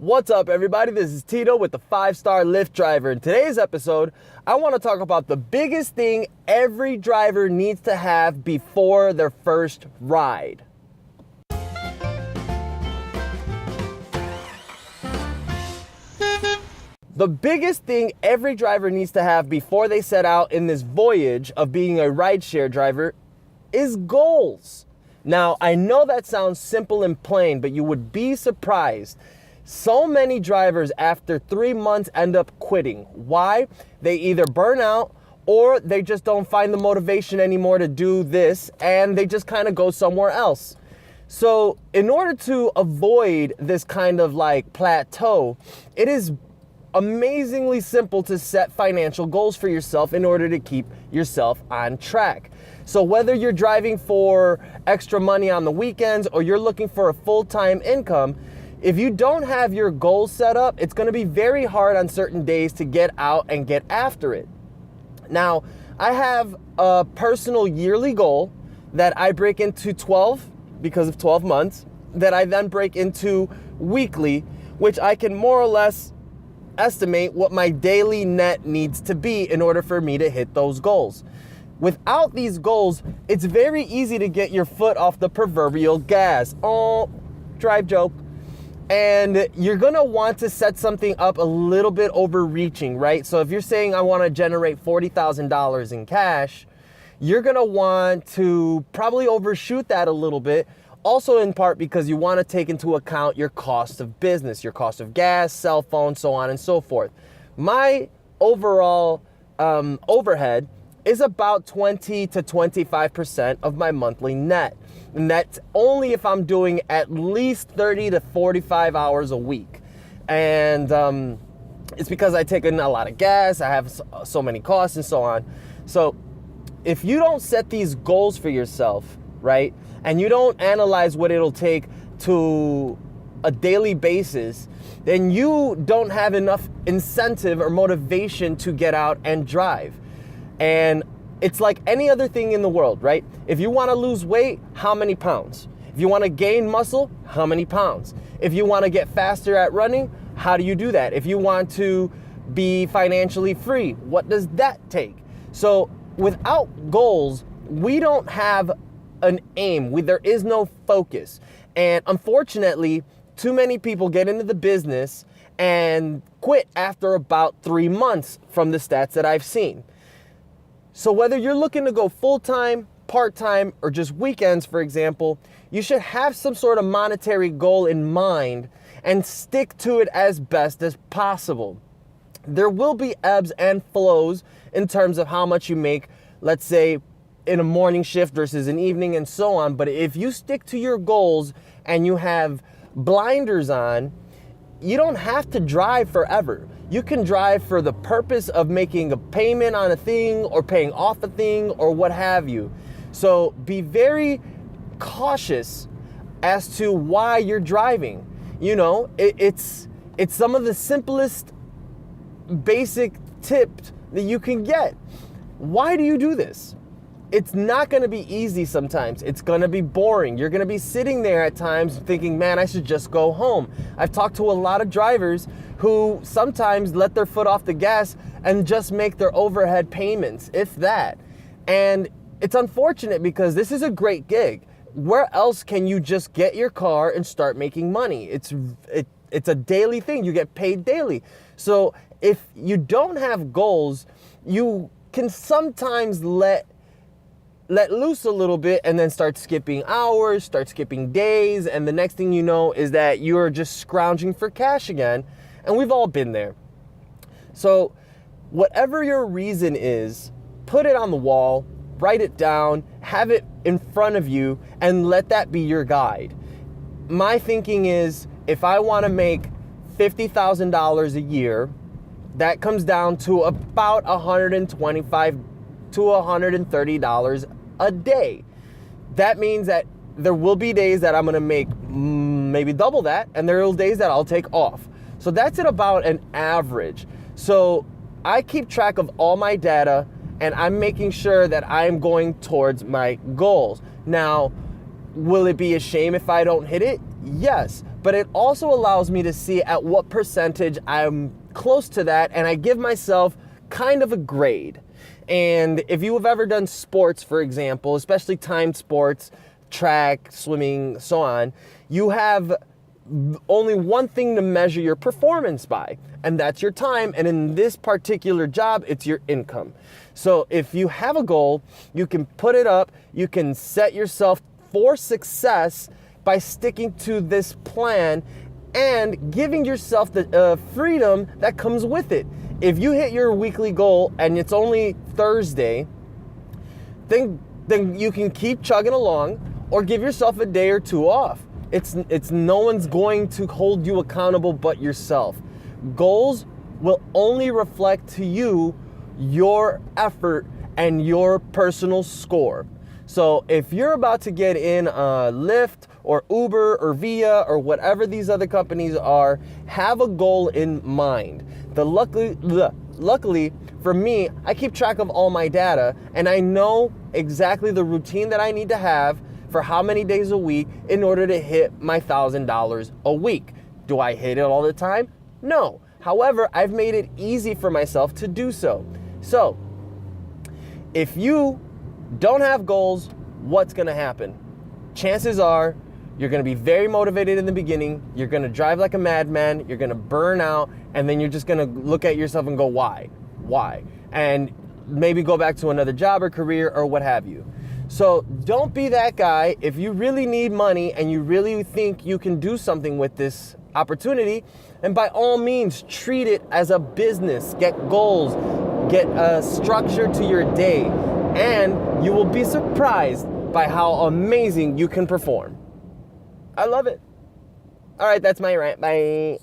What's up, everybody? This is Tito with the 5-Star Lyft Driver. In today's episode, I want to talk about the biggest thing every driver needs to have before their first ride. The biggest thing every driver needs to have before they set out in this voyage of being a rideshare driver is goals. Now, I know that sounds simple and plain, but you would be surprised. So many drivers after 3 months end up quitting. Why? They either burn out or they just don't find the motivation anymore to do this and they just kind of go somewhere else. So in order to avoid this kind of like plateau, it is amazingly simple to set financial goals for yourself in order to keep yourself on track. So whether you're driving for extra money on the weekends or you're looking for a full-time income, if you don't have your goals set up, it's going to be very hard on certain days to get out and get after it. Now, I have a personal yearly goal that I break into 12 because of 12 months, that I then break into weekly, which I can more or less estimate what my daily net needs to be in order for me to hit those goals. Without these goals, it's very easy to get your foot off the proverbial gas. Oh, drive joke. And you're gonna want to set something up a little bit overreaching, right? So if you're saying I wanna generate $40,000 in cash, you're gonna want to probably overshoot that a little bit. Also in part because you wanna take into account your cost of business, your cost of gas, cell phone, so on and so forth. My overall overhead is about 20 to 25% of my monthly net. And that's only if I'm doing at least 30 to 45 hours a week. And it's because I take in a lot of gas, I have so many costs and so on. So if you don't set these goals for yourself, right, and you don't analyze what it'll take to a daily basis, then you don't have enough incentive or motivation to get out and drive. And it's like any other thing in the world, right? If you want to lose weight, how many pounds? If you want to gain muscle, how many pounds? If you want to get faster at running, how do you do that? If you want to be financially free, what does that take? So without goals, we don't have an aim. There is no focus. And unfortunately, too many people get into the business and quit after about 3 months from the stats that I've seen. So whether you're looking to go full-time, part-time, or just weekends, for example, you should have some sort of monetary goal in mind and stick to it as best as possible. There will be ebbs and flows in terms of how much you make, let's say, in a morning shift versus an evening and so on. But if you stick to your goals and you have blinders on, you don't have to drive forever. You can drive for the purpose of making a payment on a thing or paying off a thing or what have you. So be very cautious as to why you're driving. You know, it's some of the simplest basic tips that you can get. Why do you do this? It's not going to be easy sometimes. It's going to be boring. You're going to be sitting there at times thinking, man, I should just go home. I've talked to a lot of drivers who sometimes let their foot off the gas and just make their overhead payments, if that. And it's unfortunate because this is a great gig. Where else can you just get your car and start making money? It's a daily thing. You get paid daily. So if you don't have goals, you can sometimes let loose a little bit and then start skipping hours, start skipping days, and the next thing you know is that you're just scrounging for cash again, and we've all been there. So whatever your reason is, put it on the wall, write it down, have it in front of you, and let that be your guide. My thinking is, if I want to make $50,000 a year, that comes down to about $125 to $130 a day. That means that there will be days that I'm gonna make maybe double that, and there are days that I'll take off. So that's at about an average. So I keep track of all my data and I'm making sure that I'm going towards my goals. Now, will it be a shame if I don't hit it? Yes, but it also allows me to see at what percentage I'm close to that, and I give myself kind of a grade. And if you have ever done sports, for example, especially timed sports, track, swimming, so on, you have only one thing to measure your performance by, and that's your time. And in this particular job, it's your income. So if you have a goal, you can put it up, you can set yourself for success by sticking to this plan and giving yourself the freedom that comes with it. If you hit your weekly goal and it's only Thursday, then you can keep chugging along or give yourself a day or two off. It's no one's going to hold you accountable but yourself. Goals will only reflect to you your effort and your personal score. So if you're about to get in Lyft or Uber or Via or whatever these other companies are, have a goal in mind. Luckily for me, I keep track of all my data and I know exactly the routine that I need to have for how many days a week in order to hit my $1,000 a week. Do I hit it all the time? No. However, I've made it easy for myself to do so. So, if you don't have goals, what's gonna happen? Chances are you're gonna be very motivated in the beginning, you're gonna drive like a madman, you're gonna burn out, and then you're just gonna look at yourself and go, why? Why? And maybe go back to another job or career or what have you. So don't be that guy. If you really need money and you really think you can do something with this opportunity, and by all means, treat it as a business. Get goals, get a structure to your day, and you will be surprised by how amazing you can perform. I love it. All right, that's my rant. Bye.